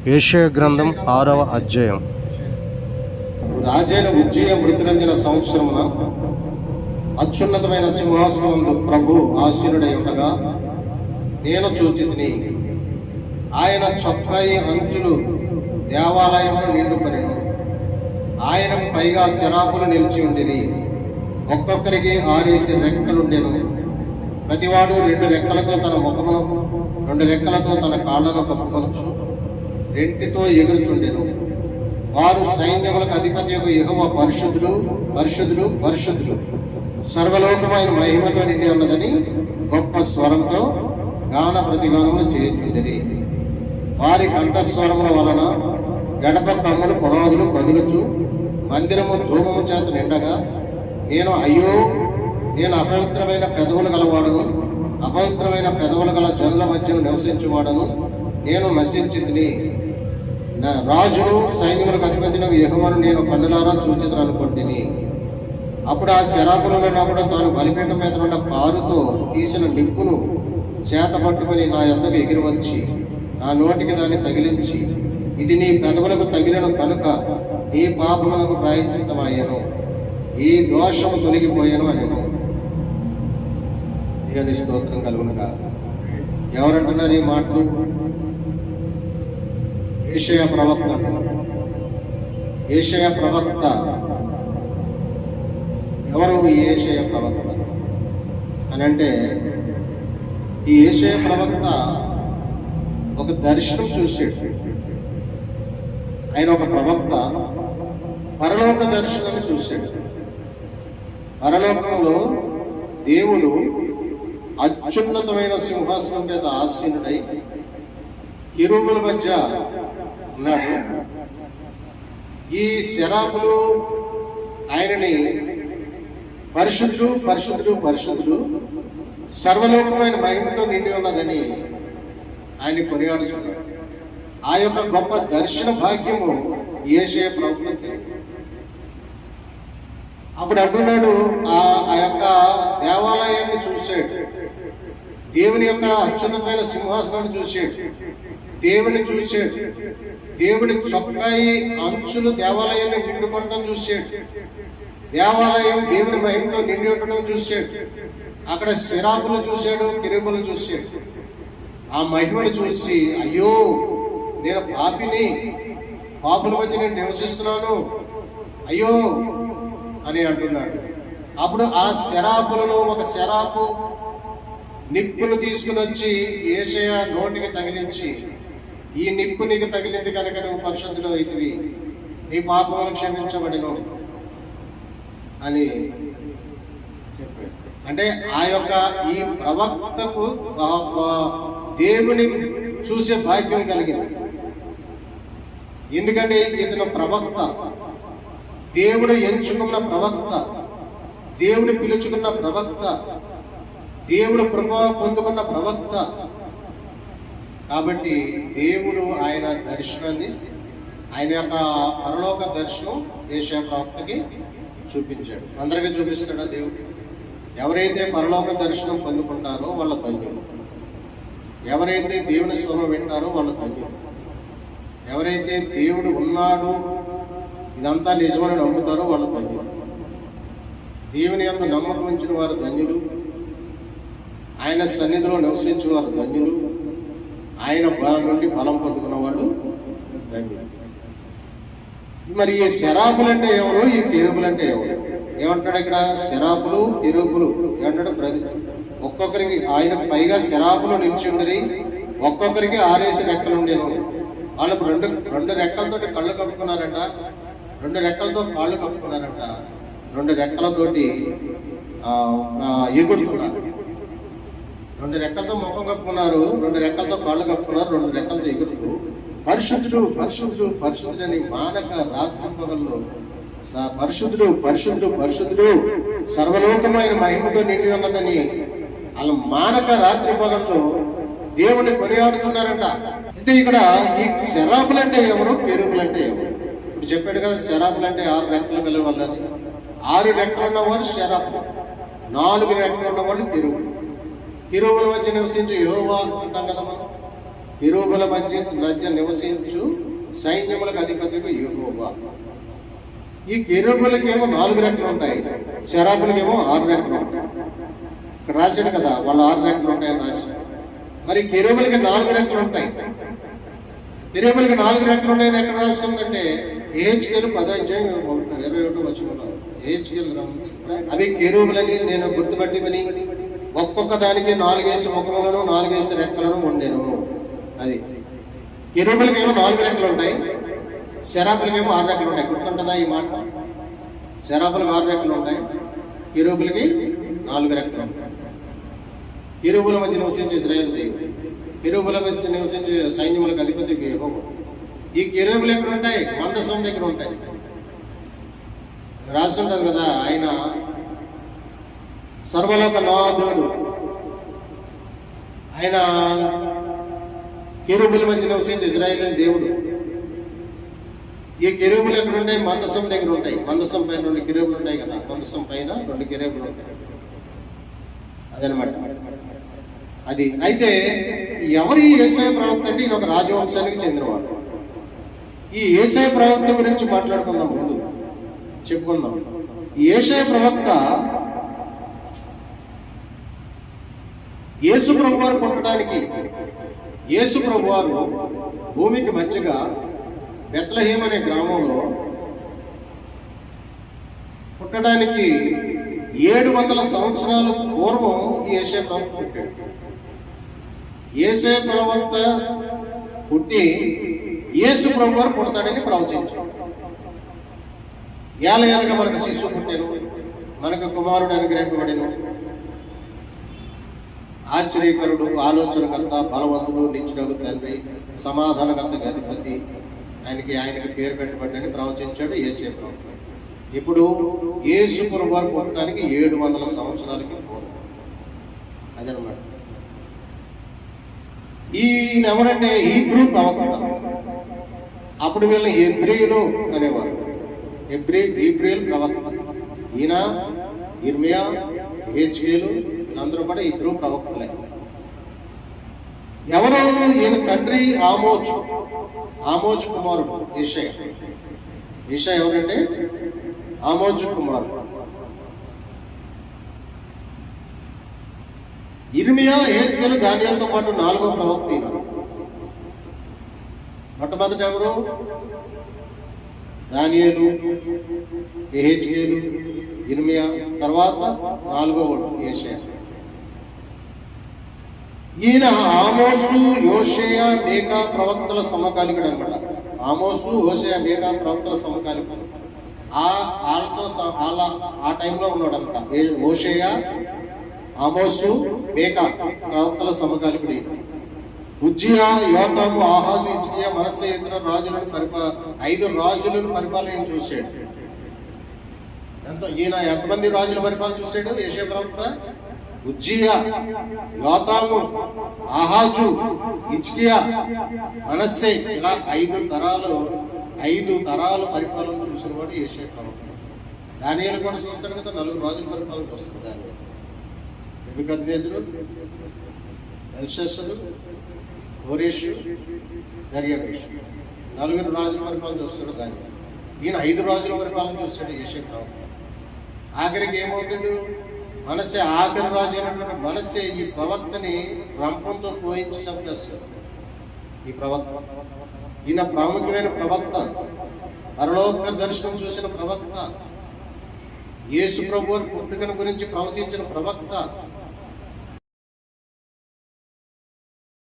యెషయా గ్రంథం 6వ అధ్యాయం. రాజైన ఉజ్జయ మృతులందిన సంవత్సరమున అత్యున్నతమైన సింహాసనముందు ప్రభు ఆసీనుడై ఉండగా నేను చూచితిని. ఆయన చొక్కాయి అంచులు దేవాలయమును నిండుకొనెను. ఆయనకు పైగా శరాపులు నిలిచి ఉండిరి. ఒక్కొక్కరికి 6 రెక్కలుండెను. ప్రతివాడు 2 రెక్కలతో తన ముఖమును, 2 రెక్కలతో తన కాళ్లను కప్పుకొనొచ్చు, రెంటితో ఎగురుచుండెను. వారు సైన్యములకు అధిపతియగు యెహోవా పరిశుద్ధులు, పరిశుద్ధులు, పరిశుద్ధులు, సర్వలోకమైన మహిమతో నిండి ఉన్నదని గొప్ప స్వరంతో గాన ప్రతిగానములు చేయుచుండిరి. వారి కంఠస్వరముల వలన గడప కమ్ములు పునాదులు కదులుచు మందిరము ధూమము చేత నిండగా నేను అయ్యో, నేను అపవిత్రమైన పెదవులు గలవాడను, అపవిత్రమైన పెదవులు గల జనుల మధ్యను నివసించువాడను, నేను నశించింది. రాజును సైన్యములకు అధిపతిని యెహోవాను నేను కన్నులారా చూచిదను అనుకుంటుని. అప్పుడు ఆ శరాపులలో ఉన్నప్పుడు తాను బలిపీఠం మీద ఉన్న కారుతో తీసిన నిప్పును చేత పట్టుకుని నా యొద్దకు ఎగిరి వచ్చి నా నోటికి దాన్ని తగిలించి, ఇది నీ పెదవులకు తగిలిన కనుక నీ పాపములకు ప్రాయశ్చిత్తమయ్యను, ఈ దోషము తొలగిపోయాను అనెను. ఇక నీ స్తోత్రం కలుగునుగా. ఎవరంటున్నారు ఈ మాటలు? యెషయా ప్రవక్త. యెషయా ప్రవక్త ఎవరు? ఈ యెషయా ప్రవక్త అని అంటే, ఈ యెషయా ప్రవక్త ఒక దర్శనం చూసాడు. ఆయన ఒక ప్రవక్త పరలోక దర్శనాన్ని చూశాడు. పరలోకంలో దేవుడు అత్యున్నతమైన సింహాసనం మీద ఆసీనుడై కెరూబుల మధ్య ఉన్నాడు. ఈ శరాపులు ఆయనని పరిశుద్ధుడు, పరిశుద్ధుడు, పరిశుద్ధుడు, సర్వలోకమైన మహిమతో నిండి ఉన్నదని ఆయన కొనియాడుచున్నాడు. ఆ యొక్క గొప్ప దర్శన భాగ్యము యెషయా ప్రవక్తకి. అప్పుడు అంటున్నాడు, ఆ యొక్క దేవాలయాన్ని చూశాడు, దేవుని యొక్క అత్యున్నతమైన సింహాసనాన్ని చూశాడు, దేవుని చూశాడు, దేవుడి చొక్కాయి అంచులు దేవాలయాన్ని నిండుకోవడం చూశాడు, దేవాలయం దేవుని మహిమతో నిండి ఉండడం చూశాడు. అక్కడ శరాపులు చూశాడు, కెరూబులు చూశాడు. ఆ మహిమను చూసి అయ్యో, నేను పాపిని, పాపుల మధ్య నేను నివసిస్తున్నాను, అయ్యో అని అంటున్నాడు. అప్పుడు ఆ శరాపులలో ఒక శరాపు నిప్పులు తీసుకుని వచ్చి యెషయా నోటికి తగిలించి, ఈ నిప్పు నీకు తగిలింది కనుక నువ్వు పరిశుద్ధుడు అయితివి, నీ పాపములు క్షమించబడిను అని చెప్పాడు. అంటే ఆ యొక్క ఈ ప్రవక్తకు దేవుని చూసే భాగ్యం కలిగింది. ఎందుకంటే ఇతను ప్రవక్త, దేవుడు ఎంచుకున్న ప్రవక్త, దేవుడు పిలుచుకున్న ప్రవక్త, దేవుడు కృప పొందుకున్న ప్రవక్త. కాబట్టి దేవుడు ఆయన దర్శనాన్ని, ఆయన యొక్క పరలోక దర్శనం యెషయా ప్రవక్తకి చూపించాడు. అందరికీ చూపిస్తాడా దేవుడు? ఎవరైతే పరలోక దర్శనం పొందుకుంటారో వాళ్ళ ధన్యులు. ఎవరైతే దేవుని స్వరం వింటారో వాళ్ళ ధన్యులు. ఎవరైతే దేవుడు ఉన్నాడు, ఇదంతా నిజమని నమ్ముతారో వాళ్ళ ధన్యులు. దేవుని యొక్క నమ్మకం ఉంచిన వారు ధన్యులు. ఆయన సన్నిధిలో నివసించిన వారు ధన్యులు. ఆయన బలం నుండి బలం పొందుకున్న వాళ్ళు ధన్యులు. మరి ఈ శరాపులు అంటే ఎవరు? ఈ కెరూబులు అంటే ఎవరు? ఏమంటాడు ఇక్కడ? శరాపులు, కెరూబులు ఏమంటాడు? ఒక్కొక్కరికి ఆయనకు పైగా శరాపులు నిలిచిండరి, ఒక్కొక్కరికి 6 రెక్కలు ఉండేను. వాళ్ళకు రెండు రెక్కలతో కళ్ళు కప్పుకున్నారట, 2 రెక్కలతో కాళ్ళు కప్పుకున్నారట, 2 రెక్కలతోటి ఎగురుతున్నారు. 2 రెక్కలతో ముఖం కప్పుకున్నారు, 2 రెక్కలతో కాళ్ళు కప్పుకున్నారు, 2 రెక్కలతో ఎగురుతూ పరిశుద్ధుడు, పరిశుద్ధుడు, పరిశుద్ధుడని మానక రాత్రి పగల్లో పరిశుద్ధుడు, పరిశుద్ధుడు, పరిశుద్ధుడు, సర్వలోకమైన మహిమతో నిండి ఉన్నదని వాళ్ళ మానక రాత్రి పగల్లో దేవుని కొనియాడుతున్నారంట. అయితే ఇక్కడ ఈ శరాపులు అంటే ఎవరు? కెరూబులు అంటే ఎవరు? ఇప్పుడు చెప్పాడు కదా, శరాపులు అంటే 6 రెక్కలు కలిగిన వాళ్ళని. 6 రెక్కలు ఉన్నవారు శరాపులు, 4 రెక్కలు ఉన్నవాళ్ళు కెరూబులు. కెరూబుల మధ్య నివసించే యెహోవా అంటాం కదా మనం. కెరూబుల మధ్య నివసించు సైన్యములకు అధిపతికి యెహోవా. ఈ కెరూబులకేమో 4 రెక్కలు ఉంటాయి, శరాబులకేమో 6 రెక్కలు ఉంటాయి. ఇక్కడ రాశాడు కదా, వాళ్ళు 6 రెక్కలు ఉంటాయని రాశాడు. మరి కెరూబులకి 4 రెక్కలు ఉంటాయి. కెరూబులకి 4 రెక్కలు ఉన్నాయని ఎక్కడ రాస్తుందంటే యెహెజ్కేలు 10:21 వచనంలో యెహెజ్కేలు గ్రంథం. అవి కెరూబులని నేను గుర్తుపట్టిందని, ఒక్కొక్క దానికి 4 ముఖములను 4 రెక్కలను ఉండేను. అది కెరూబులకేమో 4 రెక్కలు ఉంటాయి, శరాబులకేమో 6 రెక్కలు ఉంటాయి. గుర్తుంటుందా ఈ మాట? శరాబులకు 6 రెక్కలు ఉంటాయి, కెరూబులకి 4 రెక్కలు ఉంటాయి. కెరూబుల మధ్య నివసించే ఇశ్రాయేలు దేవుడు, కెరూబుల మధ్య నివసించే సైన్యములకు అధిపతి యెహోవా. ఈ కెరూబులు ఎక్కడ ఉంటాయి? మందసం దగ్గర ఉంటాయి. రాసి ఉంటుంది కదా, ఆయన సర్వలోక నాథుడు, ఆయన కెరూబుల మధ్య నివసించే ఇశ్రాయేలు దేవుడు. ఈ కెరూబులు ఎక్కడ ఉంటాయి? మందసం దగ్గర ఉంటాయి. మందసం పైన 2 కెరూబులు ఉంటాయి కదా, మందసం పైన 2 కెరూబులు ఉంటాయి. అదనమాట అది. అయితే ఎవరు ఈ యేషయా ప్రవక్త అంటే ఈయన ఒక రాజవంశానికి చెందినవాడు. ఈ యేషయా ప్రవక్త గురించి మాట్లాడుకుందాం, ముందు చెప్పుకుందాం. ఈ యేషయా ప్రవక్త యేసు ప్రభువారు పుట్టడానికి, యేసు ప్రభువారు భూమికి మధ్యగా బెత్లెహేము అనే గ్రామంలో పుట్టడానికి 700 సంవత్సరాల పూర్వం ఈ యేషయా ప్రవక్త పుట్టాడు. యేషయా ప్రవక్త పుట్టి యేసు ప్రభువారు పుడతాడని ప్రవచించాడు. ఏళ్ళగా మనకు శిశువు పుట్టాను, మనకు కుమారుడు అనుగ్రహింపబడెను, ఆశ్చర్యకరుడు, ఆలోచనకర్త, బలవంతుడు, నిత్యుడగు తండ్రి, సమాధానకర్తకి అధిపతి, ఆయనకి పేరు పెట్టబడ్డని ప్రవచించాడు యేషయా ప్రవక్త. ఇప్పుడు యేసు ప్రభువారు పుట్టడానికి 700 సంవత్సరాలకి పూర్వం. అదనమాట. ఈయన ఎవరంటే హీబ్రూ ప్రవక్త. అప్పుడు వీళ్ళని హెబ్రీయులు అనేవారు, హీబ్రీయులు ప్రవక్త. ఈయన ఇర్మియా, యెహెజ్కేలు వీళ్ళందరూ కూడా హీబ్రూ ప్రవక్తలే. ఎవరు? ఈయన తండ్రి ఆమోజు కుమారుడు యెషయా. యెషయా ఎవరంటే ఆమోజు కుమారుడు. ఇర్మియా, యెహెజ్కేలు, దానియేలుతో పాటు 4వ ప్రవక్త ఈయన. మొట్టమొదటి ఎవరు? దానియేలు, యెహెజ్కేలు, ఇర్మియా, తర్వాత 4వవాడు యెషయా. ఈయన ఆమోసు, యోషేయ, మీకా ప్రవక్తల సమకాలికుడు అనమాట. ఆమోసు, హోషేయ, మీకా ప్రవక్తల సమకాలికుడు. ఆ టైంలో ఉన్నాడు అంట. హోషేయ, ఆమోసు, మీకా ప్రవక్తల సమకాలికుడు. ఉజ్జియా, యోతాము, ఆహాజు, హిజ్కియా, మనస్సే ఇతర రాజులను 5 రాజులను పరిపాలన చూశాడు. ఈయన ఎంతమంది రాజుల పరిపాలన చూశాడు యేషయా ప్రవక్త? ఉజ్జియా, యోతాము, ఆహాజు, హిజ్కియా, మనస్సే, ఇలా 5 తరాలు పరిపాలన చూసిన వాడు యేషయా ప్రవక్త. దానియేలు కూడా చూస్తాడు కదా, 4 రాజుల పరిపాలన చూస్తుంది. దానియేలు, నెబుకద్నెజరు, బెల్షస్సరు, హోరేషు, దర్యావేషు, 4 రాజుల పరిపాలన చూస్తాడు దానియేలు. ఈయన 5 రాజుల పరిపాలన చూస్తాడు యేషయా ప్రవక్త. ఆఖరికి ఏమవుతుంది? మనస్సే, ఆఖరి రాజు అయినటువంటి మనస్సే ఈ ప్రవక్తని రంపంతో పోయించి చంపేస్తాడు. ఈ ప్రవక్త, ఈయన ప్రాముఖ్యమైన ప్రవక్త, పరలోక దర్శనం చూసిన ప్రవక్త, యేసు ప్రభువు పుట్టుకను గురించి ప్రవచించిన ప్రవక్త.